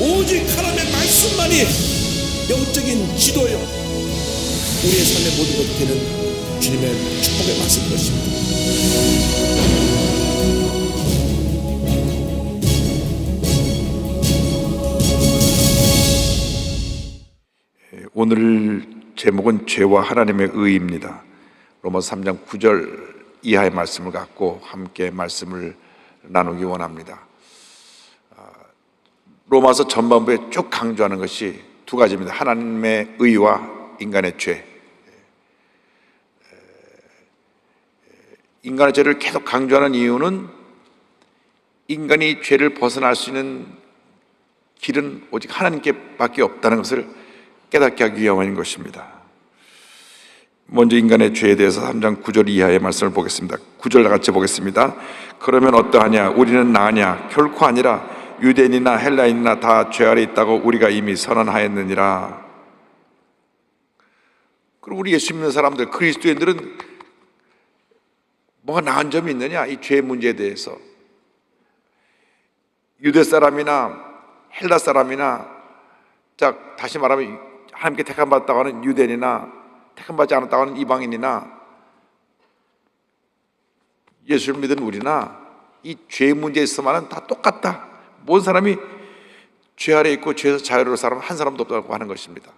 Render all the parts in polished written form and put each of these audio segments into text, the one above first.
오직 하나님의 말씀만이 영적인 지도요, 우리의 삶의 모든 것이 되는 주님의 축복의 말씀인 것입니다. 오늘 제목은 죄와 하나님의 의입니다. 로마서 3장 9절 이하의 말씀을 갖고 함께 말씀을 나누기 원합니다. 로마서 전반부에 쭉 강조하는 것이 두 가지입니다. 하나님의 의와 인간의 죄. 인간의 죄를 계속 강조하는 이유는 인간이 죄를 벗어날 수 있는 길은 오직 하나님께 밖에 없다는 것을 깨닫게 하기 위함인 것입니다. 먼저 인간의 죄에 대해서 3장 9절 이하의 말씀을 보겠습니다. 9절 같이 보겠습니다. 그러면 어떠하냐? 우리는 나으냐? 결코 아니라 유대인이나 헬라인이나 다 죄 아래 있다고 우리가 이미 선언하였느니라. 그리고 우리 예수 믿는 사람들, 그리스도인들은 뭐가 나은 점이 있느냐? 이 죄 문제에 대해서 유대 사람이나 헬라 사람이나, 자 다시 말하면 하나님께 택함받았다고 하는 유대인이나 택함받지 않았다고 하는 이방인이나 예수를 믿은 우리나 이 죄 문제에 있어서만은 다 똑같다. 모든 사람이 죄 아래 있고 죄에서 자유로울 사람은 한 사람도 없다고 하는 것입니다.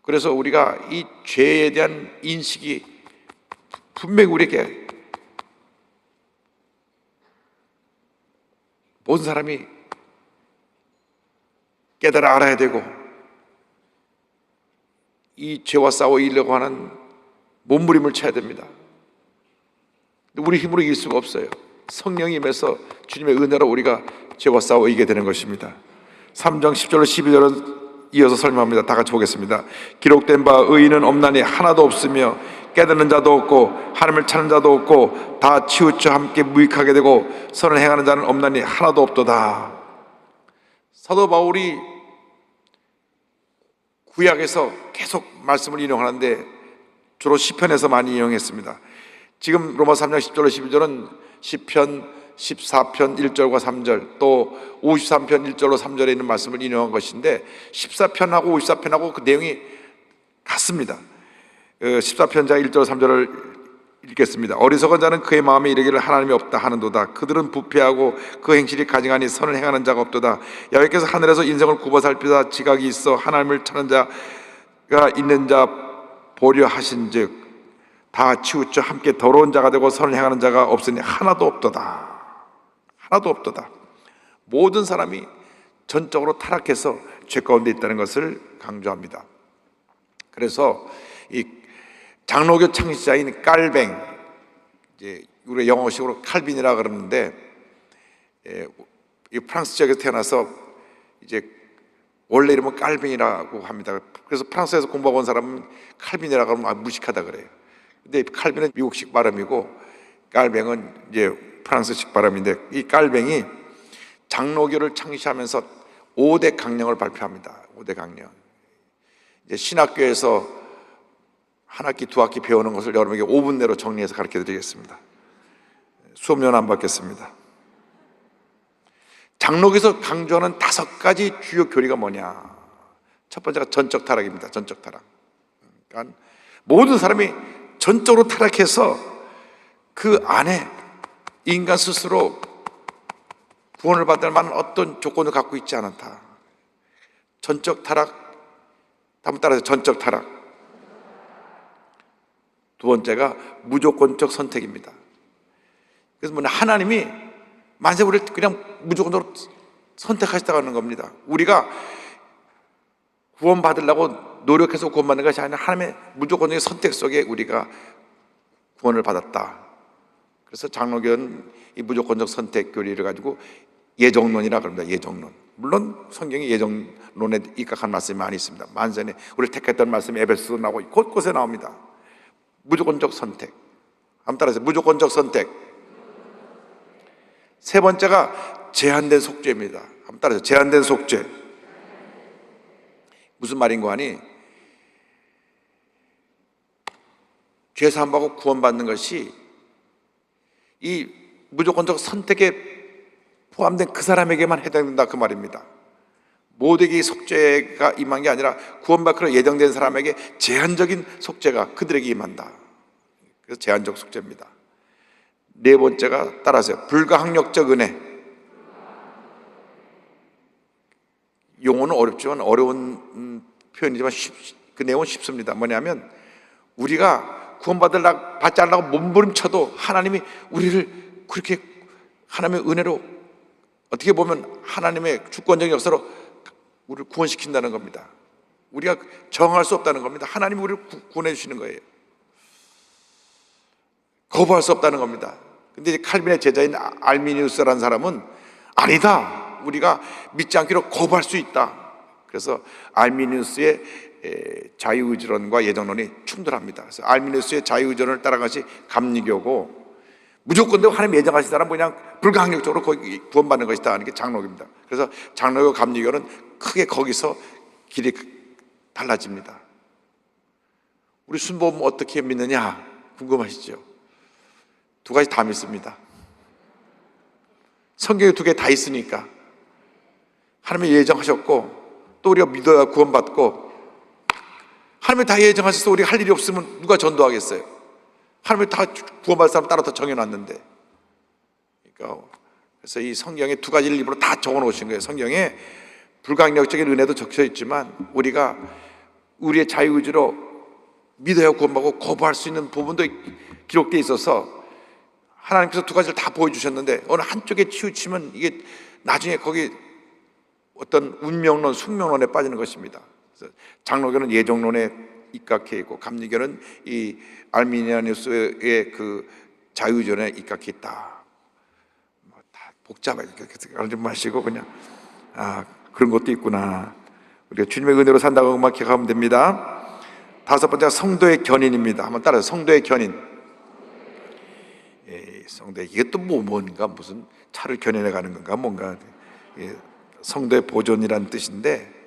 그래서 우리가 이 죄에 대한 인식이 분명히 우리에게 모든 사람이 깨달아 알아야 되고, 이 죄와 싸워 이기려고 하는 몸부림을 쳐야 됩니다. 우리 힘으로 이길 수가 없어요. 성령이 임해서 주님의 은혜로 우리가 죄와 싸워 이기게 되는 것입니다. 3장 10절로 12절은 이어서 설명합니다. 다 같이 보겠습니다. 기록된 바 의인은 없나니 하나도 없으며 깨닫는 자도 없고 하나님을 찾는 자도 없고 다 치우쳐 함께 무익하게 되고 선을 행하는 자는 없나니 하나도 없도다. 사도 바울이 구약에서 계속 말씀을 인용하는데 주로 시편에서 많이 인용했습니다. 지금 로마서 3장 10절로 12절은 시편 14편 1절과 3절, 또 53편 1절로 3절에 있는 말씀을 인용한 것인데 14편하고 54편하고 그 내용이 같습니다. 14편자 1절 3절을 읽겠습니다. 어리석은 자는 그의 마음에 이르기를 하나님이 없다 하는도다. 그들은 부패하고 그 행실이 가증하니 선을 행하는 자가 없도다. 야훼께서 하늘에서 인생을 굽어 살피사 지각이 있어 하나님을 찾는 자가 있는 자 보려 하신즉 다 치우쳐 함께 더러운 자가 되고 선을 행하는 자가 없으니 하나도 없도다. 하나도 없도다. 모든 사람이 전적으로 타락해서 죄 가운데 있다는 것을 강조합니다. 그래서 이 장로교 창시자인 깔뱅, 이제 우리 영어식으로 칼빈이라 그러는데, 이 프랑스 지역에서 태어나서 이제 원래 이름은 깔빈이라고 합니다. 그래서 프랑스에서 공부하고 온 사람은 칼빈이라고 하면 무식하다 그래요. 근데 칼빈은 미국식 발음이고 깔뱅은 이제 프랑스식 발음인데, 이 깔뱅이 장로교를 창시하면서 5대 강령을 발표합니다. 5대 강령. 이제 신학교에서 한 학기, 두 학기 배우는 것을 여러분에게 5분 내로 정리해서 가르쳐 드리겠습니다. 수업료는 안 받겠습니다. 장로교에서 강조하는 5가지 주요 교리가 뭐냐? 첫 번째가 전적 타락입니다. 전적 타락. 그러니까 모든 사람이 전적으로 타락해서 그 안에 인간 스스로 구원을 받을 만한 어떤 조건을 갖고 있지 않다. 전적 타락. 한번 따라서 전적 타락. 두 번째가 무조건적 선택입니다. 그래서 뭐냐, 하나님이 만세 우리를 그냥 무조건적으로 선택하시다고 하는 겁니다. 우리가 구원받으려고 노력해서 구원받는 것이 아니라 하나님의 무조건적인 선택 속에 우리가 구원을 받았다. 그래서 장로교는 이 무조건적 선택 교리를 가지고 예정론이라고 합니다. 예정론. 물론 성경에 예정론에 입각한 말씀이 많이 있습니다. 만전에 우리를 택했던 말씀이 에베소도 나오고 곳곳에 나옵니다. 무조건적 선택. 한번 따라하세요. 무조건적 선택. 세 번째가 제한된 속죄입니다. 한번 따라하세요. 제한된 속죄. 무슨 말인고 하니, 죄 사함받고 구원받는 것이 이 무조건적 선택에 포함된 그 사람에게만 해당된다 그 말입니다. 모두에게 이 속죄가 임한 게 아니라 구원받기로 예정된 사람에게 제한적인 속죄가 그들에게 임한다. 그래서 제한적 속죄입니다. 네 번째가 따라서요. 불가항력적 은혜. 용어는 어렵지만 어려운 표현이지만 그 내용은 쉽습니다. 뭐냐면 우리가 받지 않으려고 몸부림쳐도 하나님이 우리를 그렇게 하나님의 은혜로, 어떻게 보면 하나님의 주권적인 역사로 우리를 구원시킨다는 겁니다. 우리가 정할 수 없다는 겁니다. 하나님이 우리를 구원해 주시는 거예요. 거부할 수 없다는 겁니다. 근데 이제 칼빈의 제자인 알미니우스라는 사람은 아니다, 우리가 믿지 않기로 거부할 수 있다. 그래서 알미니우스의 자유의지론과 예정론이 충돌합니다. 그래서 알미니우스의 자유의지론을 따라가시 감리교고, 무조건 하나님 예정하신 사람 그냥 불가항력적으로 거기 구원받는 것이다 하는 게 장로교입니다. 그래서 장로교 감리교는 크게 거기서 길이 달라집니다. 우리 순복음 어떻게 믿느냐 궁금하시죠? 두 가지 다 믿습니다. 성경에 두 개 다 있으니까 하나님이 예정하셨고, 또 우리가 믿어야 구원받고, 하나님이 다 예정하셔서 우리가 할 일이 없으면 누가 전도하겠어요? 하나님이 다 구원받을 사람 따로 정해놨는데. 그러니까 그래서 이 성경에 두 가지를 일부러 다 적어놓으신 거예요. 성경에 불가항력적인 은혜도 적혀 있지만 우리가 우리의 자유의지로 믿어야 구원받고 거부할 수 있는 부분도 기록되어 있어서 하나님께서 두 가지를 다 보여주셨는데 어느 한쪽에 치우치면 이게 나중에 거기 어떤 운명론, 숙명론에 빠지는 것입니다. 그래서 장로교는 예정론에 입각해 있고 감리교는 이 알미니아누스의 그 자유의존에 입각해 있다. 다 복잡하게 그러지 마시고 그냥 그런 것도 있구나. 우리가 주님의 은혜로 산다고 기억하면 됩니다. 다섯 번째가 성도의 견인입니다. 한번 따라서 성도의 견인. 성도의, 이게 또 뭔가 무슨 차를 견인해 가는 건가 뭔가. 성도의 보존이라는 뜻인데,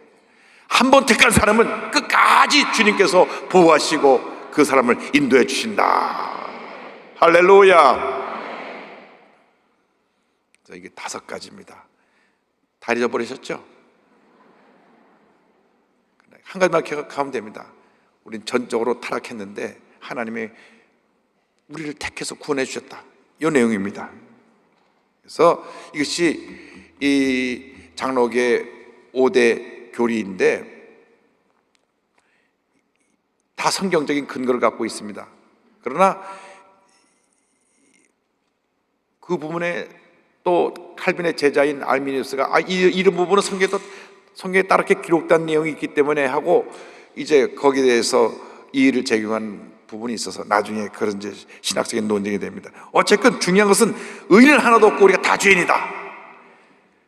한 번 택한 사람은 끝까지 주님께서 보호하시고 그 사람을 인도해 주신다. 할렐루야. 이게 다섯 가지입니다. 다 잊어버리셨죠? 한 가지만 기억하면 됩니다. 우린 전적으로 타락했는데 하나님이 우리를 택해서 구원해 주셨다, 이 내용입니다. 그래서 이것이 이 장로교의 5대 교리인데 다 성경적인 근거를 갖고 있습니다. 그러나 그 부분에 또 칼빈의 제자인 알미니우스가 이런 부분은 성경에 따르게 기록된 내용이 있기 때문에 하고 이제 거기에 대해서 이의를 제기한 부분이 있어서 나중에 그런 이제 신학적인 논쟁이 됩니다. 어쨌든 중요한 것은 의인은 하나도 없고 우리가 다 죄인이다.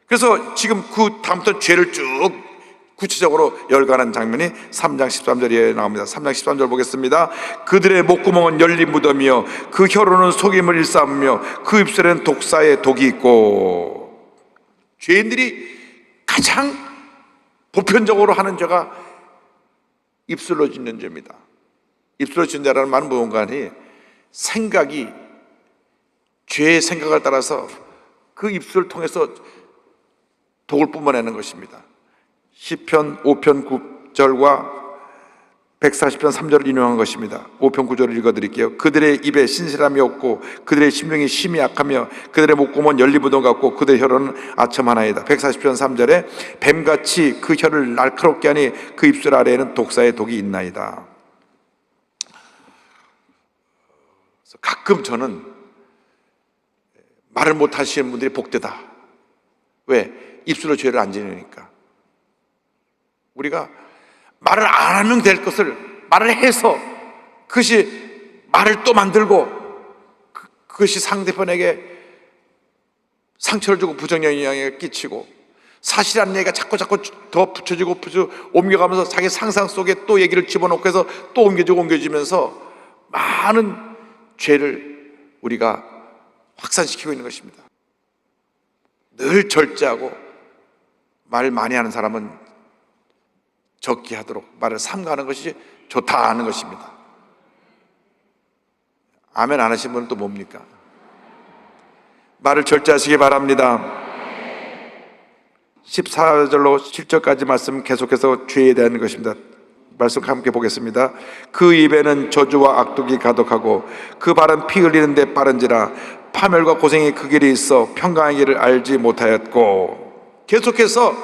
그래서 지금 그 다음부터 죄를 쭉 구체적으로 열거하는 장면이 3장 13절에 나옵니다. 3장 13절 보겠습니다. 그들의 목구멍은 열린 무덤이요 그 혀로는 속임을 일삼으며 그 입술에는 독사의 독이 있고. 죄인들이 가장 보편적으로 하는 죄가 입술로 짓는 죄입니다. 입술로 짓는 죄라는 말은 뭔가 하니 생각이, 죄의 생각을 따라서 그 입술을 통해서 독을 뿜어내는 것입니다. 시편 5편 9절과 140편 3절을 인용한 것입니다. 5편 9절을 읽어드릴게요. 그들의 입에 신실함이 없고 그들의 심령이 심히 약하며 그들의 목구멍은 열리부동 같고 그들의 혀로는 아첨 하나이다. 140편 3절에 뱀같이 그 혀를 날카롭게 하니 그 입술 아래에는 독사의 독이 있나이다. 가끔 저는 말을 못하시는 분들이 복되다. 왜? 입술로 죄를 안 지으니까. 우리가 말을 안 하면 될 것을 말을 해서 그것이 말을 또 만들고 그것이 상대편에게 상처를 주고 부정적인 영향을 끼치고 사실한 얘기가 자꾸 더 붙여지고 옮겨가면서 자기 상상 속에 또 얘기를 집어넣고 해서 또 옮겨지면서 많은 죄를 우리가 확산시키고 있는 것입니다. 늘 절제하고 말 많이 하는 사람은 적게 하도록 말을 삼가하는 것이 좋다 하는 것입니다. 아멘 안 하신 분은 또 뭡니까? 말을 절제하시기 바랍니다. 14절로 7절까지 말씀 계속해서 죄에 대한 것입니다. 말씀 함께 보겠습니다. 그 입에는 저주와 악독이 가득하고 그 발은 피 흘리는 데 빠른지라 파멸과 고생이 그 길이 있어 평강의 길을 알지 못하였고. 계속해서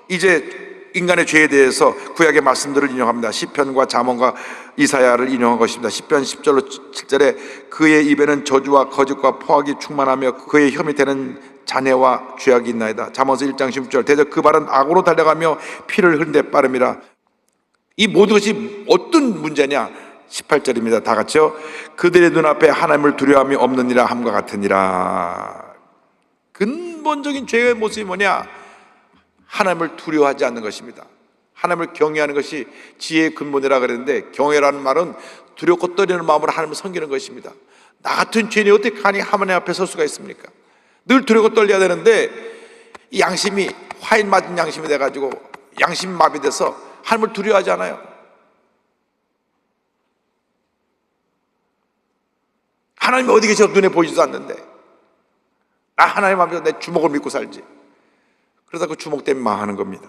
이제 인간의 죄에 대해서 구약의 말씀들을 인용합니다. 시편과 잠언과 이사야를 인용한 것입니다. 시편 10절로 7절에 그의 입에는 저주와 거짓과 포악이 충만하며 그의 혀 밑에는 잔해와 죄악이 있나이다. 잠언서 1장 16절 대저 그 발은 악으로 달려가며 피를 흐른 데 빠름이라. 이 모든 것이 어떤 문제냐? 18절입니다. 다 같이요. 그들의 눈앞에 하나님을 두려움이 없느니라 함과 같으니라. 근본적인 죄의 모습이 뭐냐? 하나님을 두려워하지 않는 것입니다. 하나님을 경외하는 것이 지혜의 근본이라 그랬는데, 경외라는 말은 두렵고 떨리는 마음으로 하나님을 섬기는 것입니다. 나 같은 죄인이 어떻게 하나님 앞에 설 수가 있습니까? 늘 두렵고 떨려야 되는데 이 양심이 화인 맞은 양심이 돼가지고 양심 마비돼서 하나님을 두려워하지 않아요. 하나님이 어디 계셔 눈에 보이지도 않는데 나 하나님 앞에서 내 주먹을 믿고 살지. 그러다 그 주먹 때문에 망하는 겁니다.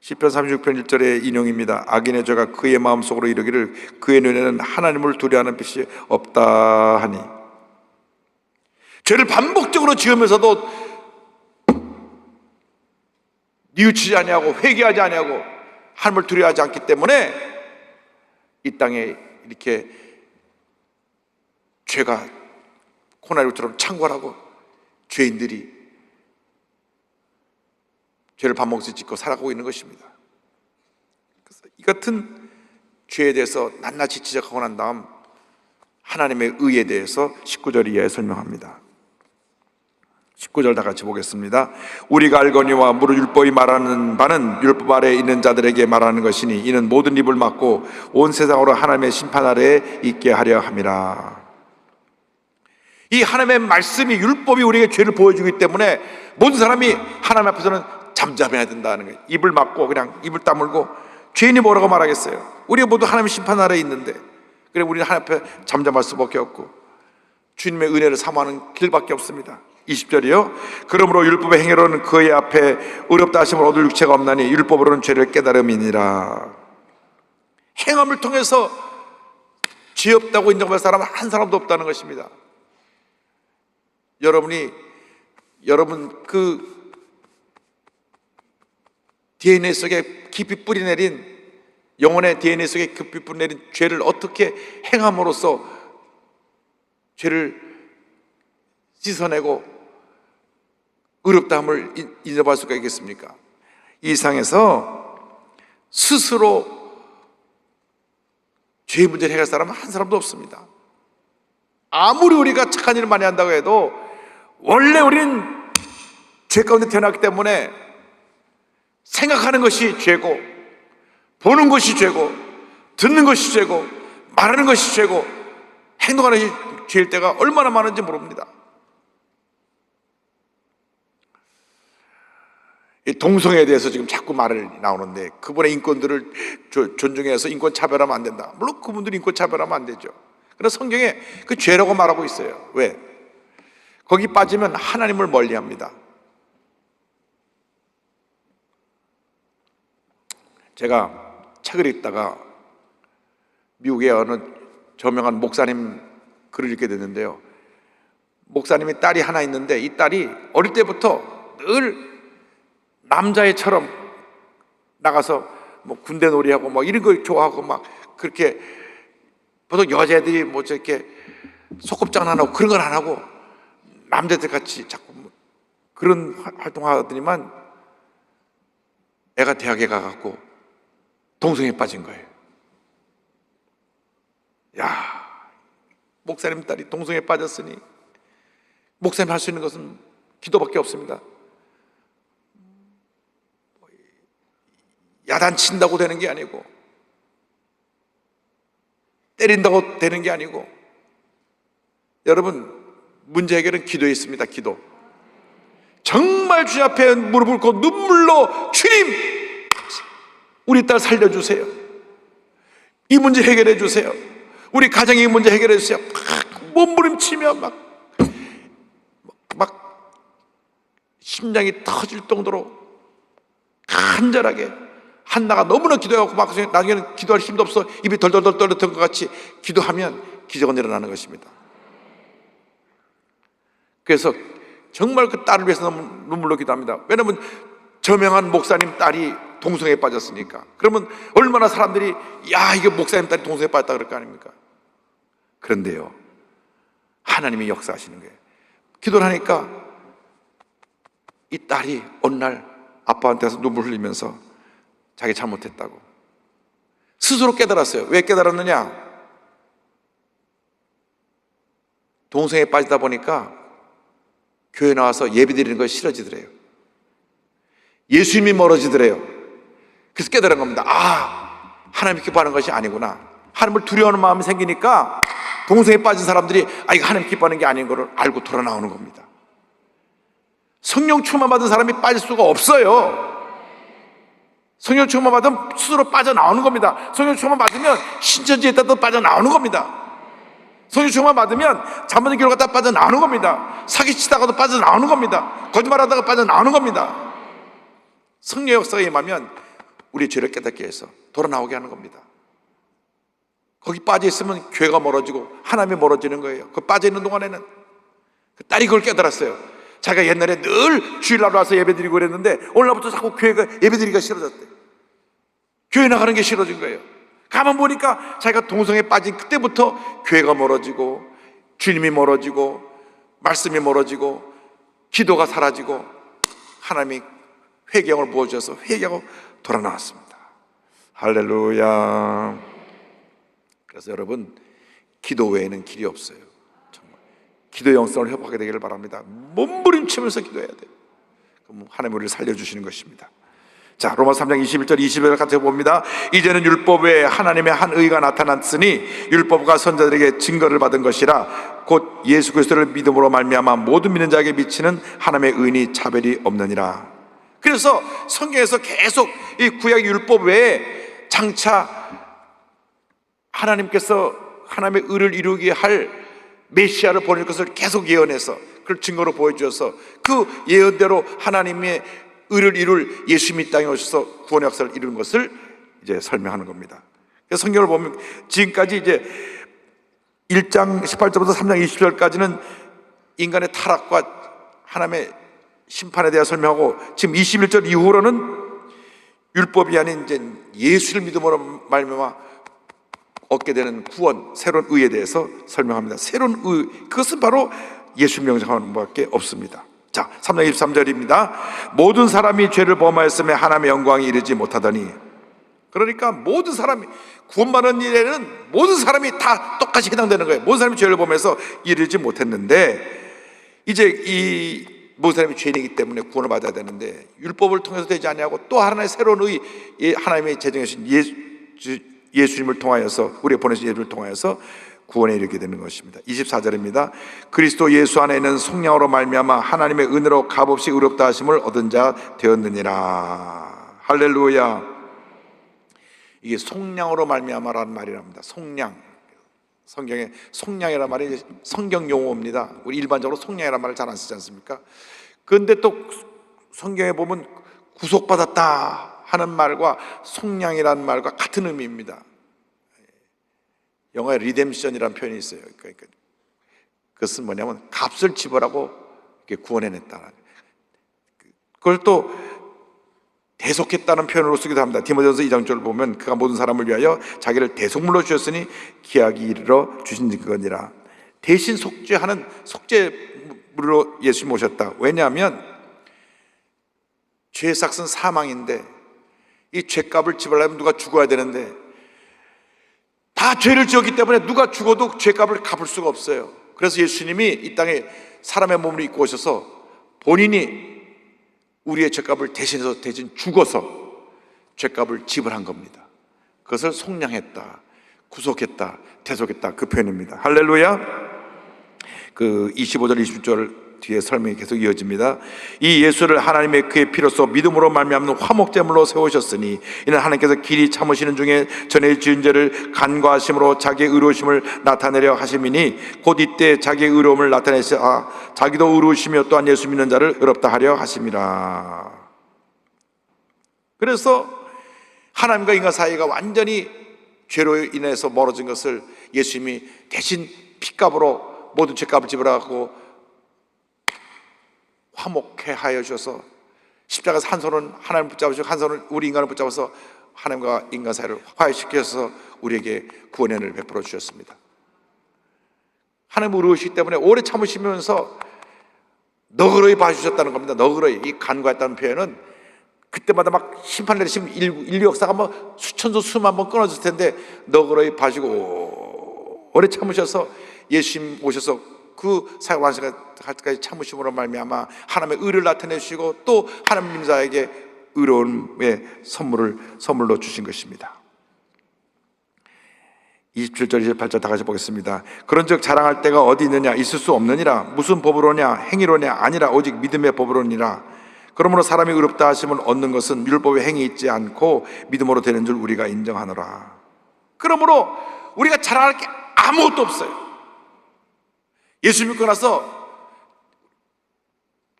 시편 36편 1절의 인용입니다. 악인의 죄가 그의 마음속으로 이르기를 그의 눈에는 하나님을 두려워하는 빛이 없다 하니. 죄를 반복적으로 지으면서도 뉘우치지 아니하고 회개하지 아니하고 하나님을 두려워하지 않기 때문에 이 땅에 이렇게 죄가 코나리처럼 창궐하고 죄인들이 죄를 반복해서 짓고 살아가고 있는 것입니다. 그래서 이 같은 죄에 대해서 낱낱이 지적하고 난 다음 하나님의 의에 대해서 19절 이하에 설명합니다. 19절 다 같이 보겠습니다. 우리가 알거니와 무릇 율법이 말하는 바는 율법 아래에 있는 자들에게 말하는 것이니 이는 모든 입을 막고 온 세상으로 하나님의 심판 아래에 있게 하려 함이라. 이 하나님의 말씀이 율법이 우리에게 죄를 보여주기 때문에 모든 사람이 하나님 앞에서는 잠잠해야 된다는 거예요. 입을 막고 그냥 입을 다물고 죄인이 뭐라고 말하겠어요? 우리가 모두 하나님의 심판 아래에 있는데 그래 우리는 하나님 앞에 잠잠할 수밖에 없고 주님의 은혜를 사모하는 길밖에 없습니다. 20절이요. 그러므로 율법의 행위로는 그의 앞에 의롭다 하심을 얻을 육체가 없나니 율법으로는 죄를 깨달음이니라. 행함을 통해서 죄 없다고 인정할 사람은 한 사람도 없다는 것입니다. 여러분 그 DNA 속에 깊이 뿌리내린 영혼의 DNA 속에 깊이 뿌리내린 죄를 어떻게 행함으로써 죄를 씻어내고 의롭다함을 인정할 수가 있겠습니까? 이 상에서 스스로 죄의 문제를 해결할 사람은 한 사람도 없습니다. 아무리 우리가 착한 일을 많이 한다고 해도 원래 우리는 죄 가운데 태어났기 때문에 생각하는 것이 죄고 보는 것이 죄고 듣는 것이 죄고 말하는 것이 죄고 행동하는 것이 죄일 때가 얼마나 많은지 모릅니다. 이 동성애에 대해서 지금 자꾸 말을 나오는데 그분의 인권들을 존중해서 인권 차별하면 안 된다. 물론 그분들이 인권 차별하면 안 되죠. 그러나 성경에 그 죄라고 말하고 있어요. 왜? 거기 빠지면 하나님을 멀리합니다. 제가 책을 읽다가 미국의 어느 저명한 목사님 글을 읽게 됐는데요. 목사님이 딸이 하나 있는데 이 딸이 어릴 때부터 늘 남자애처럼 나가서 뭐 군대 놀이하고 막 이런 걸 좋아하고 막 그렇게 보통 여자애들이 뭐 저렇게 소꿉장난하고 그런 건 안 하고 남자들 같이 자꾸 뭐 그런 활동하더니만 애가 대학에 가갖고 동성애에 빠진 거예요. 야, 목사님 딸이 동성애에 빠졌으니 목사님 할 수 있는 것은 기도밖에 없습니다. 야단친다고 되는 게 아니고 때린다고 되는 게 아니고 여러분 문제 해결은 기도에 있습니다. 기도. 정말 주님 앞에 무릎을 꿇고 눈물로 주님 우리 딸 살려주세요. 이 문제 해결해 주세요. 우리 가정의 문제 해결해 주세요. 막 몸부림치며 막 심장이 터질 정도로 간절하게 한나가 너무나 기도하고 막 나중에는 기도할 힘도 없어 입이 덜덜덜 떨었던 것 같이 기도하면 기적은 일어나는 것입니다. 그래서 정말 그 딸을 위해서 너무 눈물로 기도합니다. 왜냐하면 저명한 목사님 딸이 동성애에 빠졌으니까. 그러면 얼마나 사람들이 야 이게 목사님 딸이 동성애에 빠졌다 그럴 거 아닙니까? 그런데요, 하나님이 역사하시는 거예요. 기도를 하니까 이 딸이 어느 날 아빠한테 가서 눈물 흘리면서 자기 잘못했다고 스스로 깨달았어요. 왜 깨달았느냐? 동성애에 빠지다 보니까 교회 나와서 예배 드리는 거 싫어지더래요. 예수님이 멀어지더래요. 그래서 깨달은 겁니다. 아, 하나님 기뻐하는 것이 아니구나. 하나님을 두려워하는 마음이 생기니까 동성애에 빠진 사람들이 아, 이거 하나님 기뻐하는 게 아닌 것을 알고 돌아 나오는 겁니다. 성령 충만 받은 사람이 빠질 수가 없어요. 성령 충만 받으면 스스로 빠져나오는 겁니다. 성령 충만 받으면 신천지에 있다도 빠져나오는 겁니다. 성령 충만 받으면 잘못된 길로 갔다 빠져나오는 겁니다. 사기치다가도 빠져나오는 겁니다. 거짓말하다가 빠져나오는 겁니다. 성령 역사가 임하면 우리의 죄를 깨닫게 해서 돌아 나오게 하는 겁니다. 거기 빠져 있으면 교회가 멀어지고 하나님이 멀어지는 거예요. 그 빠져 있는 동안에는 그 딸이 그걸 깨달았어요. 자기가 옛날에 늘 주일날 와서 예배드리고 그랬는데 오늘날부터 자꾸 교회가 예배드리기가 싫어졌대요. 교회 나가는 게 싫어진 거예요. 가만 보니까 자기가 동성애에 빠진 그때부터 교회가 멀어지고 주님이 멀어지고 말씀이 멀어지고 기도가 사라지고 하나님이 회개형을 부어주셔서 회개하고 돌아 나왔습니다. 할렐루야. 그래서 여러분, 기도 외에는 길이 없어요. 정말 기도의 영성을 회복하게 되기를 바랍니다. 몸부림치면서 기도해야 돼요. 그럼 하나님 우리를 살려주시는 것입니다. 자, 로마서 3장 21절 20절 같이 봅니다. 이제는 율법 외에 하나님의 한 의가 나타났으니 율법과 선자들에게 증거를 받은 것이라 곧 예수 그리스도를 믿음으로 말미암아 모든 믿는 자에게 미치는 하나님의 의인이 차별이 없느니라. 그래서 성경에서 계속 이 구약 율법 외에 장차 하나님께서 하나님의 의를 이루게 할 메시아를 보낼 것을 계속 예언해서 그걸 증거로 보여주셔서 그 예언대로 하나님의 의를 이룰 예수님이 땅에 오셔서 구원의 역사를 이루는 것을 이제 설명하는 겁니다. 그래서 성경을 보면 지금까지 이제 1장 18절부터 3장 20절까지는 인간의 타락과 하나님의 심판에 대해 설명하고 지금 21절 이후로는 율법이 아닌 이제 예수를 믿음으로 말미암아 얻게 되는 구원, 새로운 의에 대해서 설명합니다. 새로운 의, 그것은 바로 예수 명령하는 것밖에 없습니다. 자, 3장 23절입니다. 모든 사람이 죄를 범하였음에 하나님의 영광이 이르지 못하더니. 그러니까 모든 사람이 구원받는 일에는 모든 사람이 다 똑같이 해당되는 거예요. 모든 사람이 죄를 범해서 이르지 못했는데 이제 이 모든 사람이 죄인이기 때문에 구원을 받아야 되는데 율법을 통해서 되지 아니하고 또 하나의 새로운 의, 하나님의 제정하신 예수님을 통하여서 우리가 보내신 예수를 통하여서 구원에 이르게 되는 것입니다. 24절입니다. 그리스도 예수 안에 있는 속량으로 말미암아 하나님의 은혜로 값없이 의롭다 하심을 얻은 자 되었느니라. 할렐루야. 이게 속량으로 말미암아라는 말이랍니다. 속량. 성경에 속량이라는 말이 성경 용어입니다. 우리 일반적으로 속량이라는 말을 잘 안 쓰지 않습니까? 그런데 또 성경에 보면 구속받았다 하는 말과 속량이라는 말과 같은 의미입니다. 영어에 리뎀션이라는 표현이 있어요. 그러니까 그것은 뭐냐면 값을 지불하고 이렇게 구원해냈다. 그걸 또 대속했다는 표현으로 쓰기도 합니다. 디모데전서 2장 1절을 보면 그가 모든 사람을 위하여 자기를 대속물로 주셨으니 기약이 이르러 주신 그거니라. 대신 속죄하는 속죄물로 예수님 오셨다. 왜냐하면 죄의 삭은 사망인데 이 죄값을 지불하려면 누가 죽어야 되는데 다 죄를 지었기 때문에 누가 죽어도 죄값을 갚을 수가 없어요. 그래서 예수님이 이 땅에 사람의 몸을 입고 오셔서 본인이 우리의 죄값을 대신해서 대신 죽어서 죄값을 지불한 겁니다. 그것을 속량했다, 구속했다, 대속했다 그 표현입니다. 할렐루야. 그 25절 26절 뒤에 설명이 계속 이어집니다. 이 예수를 하나님의 그의 피로써 믿음으로 말미암는 화목제물로 세우셨으니 이는 하나님께서 길이 참으시는 중에 전에 지은 죄를 간과하심으로 자기의 의로우심을 나타내려 하심이니 곧 이때 자기의 의로움을 나타내사 자기도 의로우시며 또한 예수 믿는 자를 의롭다 하려 하심이라. 그래서 하나님과 인간 사이가 완전히 죄로 인해서 멀어진 것을 예수님이 대신 핏값으로 모든 죄값을 지불하고 화목해 하여 주셔서 십자가에서 한 손은 하나님 붙잡으시고 한 손은 우리 인간을 붙잡아서 하나님과 인간 사이를 화해시켜서 우리에게 구원의 은혜를 베풀어 주셨습니다. 하나님 의로우시기 때문에 오래 참으시면서 너그러이 봐주셨다는 겁니다. 너그러이. 이 간과했다는 표현은 그때마다 막 심판 내리시면 인류 역사가 뭐 수천수 수만 번 끊어질 텐데 너그러이 봐주고 오래 참으셔서 예수님 오셔서 그 사역 완성할 때까지 참으심으로 말미암아 하나님의 의를 나타내 주시고 또 하나님 자에게 의로움의 선물로 주신 것입니다. 27절 28절 다 같이 보겠습니다. 그런즉 자랑할 때가 어디 있느냐? 있을 수 없느니라. 무슨 법으로냐? 행위로냐? 아니라 오직 믿음의 법으로니라. 그러므로 사람이 의롭다 하심을 얻는 것은 율법의 행위 있지 않고 믿음으로 되는 줄 우리가 인정하노라. 그러므로 우리가 자랑할 게 아무것도 없어요. 예수 믿고 나서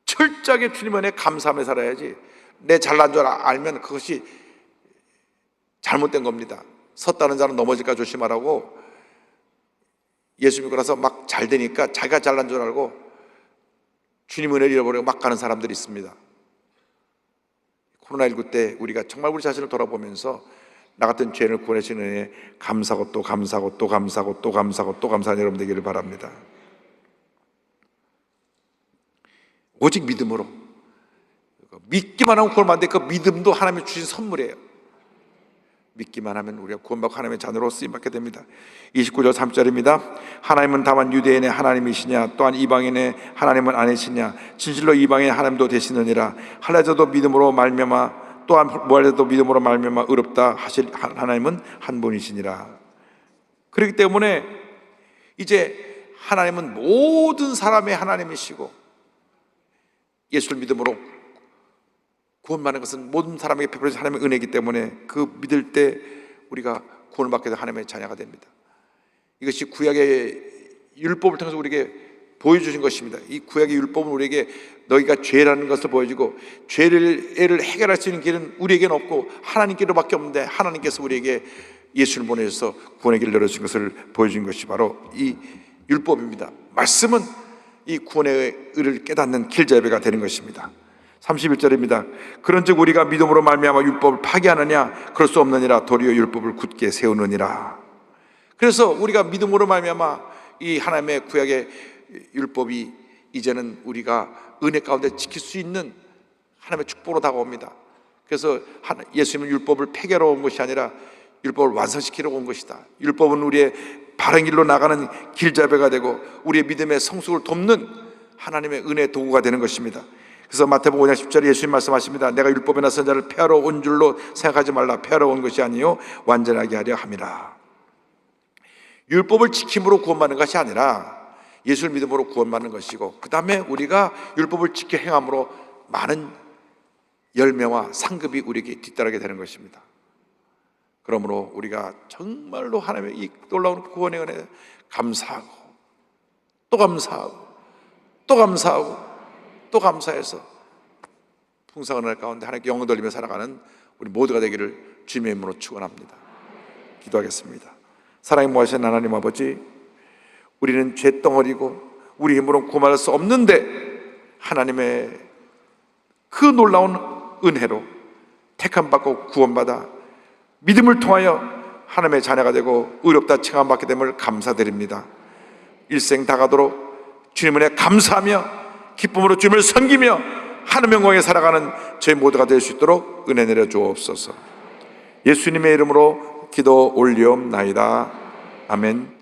철저하게 주님 은혜에 감사하며 살아야지. 내 잘난 줄 알면 그것이 잘못된 겁니다. 섰다는 자는 넘어질까 조심하라고. 예수 믿고 나서 막 잘 되니까 자기가 잘난 줄 알고 주님 은혜를 잃어버리고 막 가는 사람들이 있습니다. 코로나19 때 우리가 정말 우리 자신을 돌아보면서 나 같은 죄인을 구원하시는 은혜에 감사하고 또 감사하고 또 감사하고 또 감사하고 또 감사하는 여러분 되기를 바랍니다. 오직 믿음으로 믿기만 하면 구원받는데 그 믿음도 하나님이 주신 선물이에요. 믿기만 하면 우리가 구원받고 하나님의 자녀로 쓰임받게 됩니다. 29절 3절입니다. 하나님은 다만 유대인의 하나님이시냐 또한 이방인의 하나님은 아니시냐 진실로 이방인의 하나님도 되시느니라. 할례자도 믿음으로 말미암아 또한 무할례자도 믿음으로 말미암아 의롭다 하실 하나님은 한 분이시니라. 그렇기 때문에 이제 하나님은 모든 사람의 하나님이시고 예수를 믿음으로 구원받는 것은 모든 사람에게 베풀어진 하나님의 은혜이기 때문에 그 믿을 때 우리가 구원을 받게 된 하나님의 자녀가 됩니다. 이것이 구약의 율법을 통해서 우리에게 보여주신 것입니다. 이 구약의 율법은 우리에게 너희가 죄라는 것을 보여주고 죄를 해결할 수 있는 길은 우리에게는 없고 하나님께로밖에 없는데 하나님께서 우리에게 예수를 보내셔서 구원의 길을 열어주신 것을 보여준 것이 바로 이 율법입니다. 말씀은 이 구원의 의를 깨닫는 길잡이가 되는 것입니다. 31절입니다. 그런즉 우리가 믿음으로 말미암아 율법을 파기하느냐? 그럴 수 없느니라. 도리어 율법을 굳게 세우느니라. 그래서 우리가 믿음으로 말미암아 이 하나님의 구약의 율법이 이제는 우리가 은혜 가운데 지킬 수 있는 하나님의 축복으로 다가옵니다. 그래서 예수님은 율법을 폐기하러 온 것이 아니라 율법을 완성시키러 온 것이다. 율법은 우리의 바른 길로 나가는 길잡이가 되고 우리의 믿음의 성숙을 돕는 하나님의 은혜의 도구가 되는 것입니다. 그래서 마태복음 5장 10절에 예수님 말씀하십니다. 내가 율법에 나선 자를 폐하러 온 줄로 생각하지 말라. 폐하러 온 것이 아니요 완전하게 하려 함이라. 율법을 지킴으로 구원받는 것이 아니라 예수를 믿음으로 구원받는 것이고 그 다음에 우리가 율법을 지켜 행함으로 많은 열매와 상급이 우리에게 뒤따르게 되는 것입니다. 그러므로 우리가 정말로 하나님의 이 놀라운 구원의 은혜에 감사하고 또 감사하고 또 감사하고 또 감사해서 풍성한 은혜 가운데 하나님께 영광 돌리며 살아가는 우리 모두가 되기를 주님의 이름으로 축원합니다. 기도하겠습니다. 사랑이 모하신 하나님 아버지, 우리는 죄덩어리고 우리 힘으로 구원할 수 없는데 하나님의 그 놀라운 은혜로 택함받고 구원받아 믿음을 통하여 하나님의 자녀가 되고 의롭다 칭함받게 됨을 감사드립니다. 일생 다가도록 주님 은혜 감사하며 기쁨으로 주님을 섬기며 하나님의 영광에 살아가는 저희 모두가 될 수 있도록 은혜 내려 주옵소서. 예수님의 이름으로 기도 올리옵나이다. 아멘.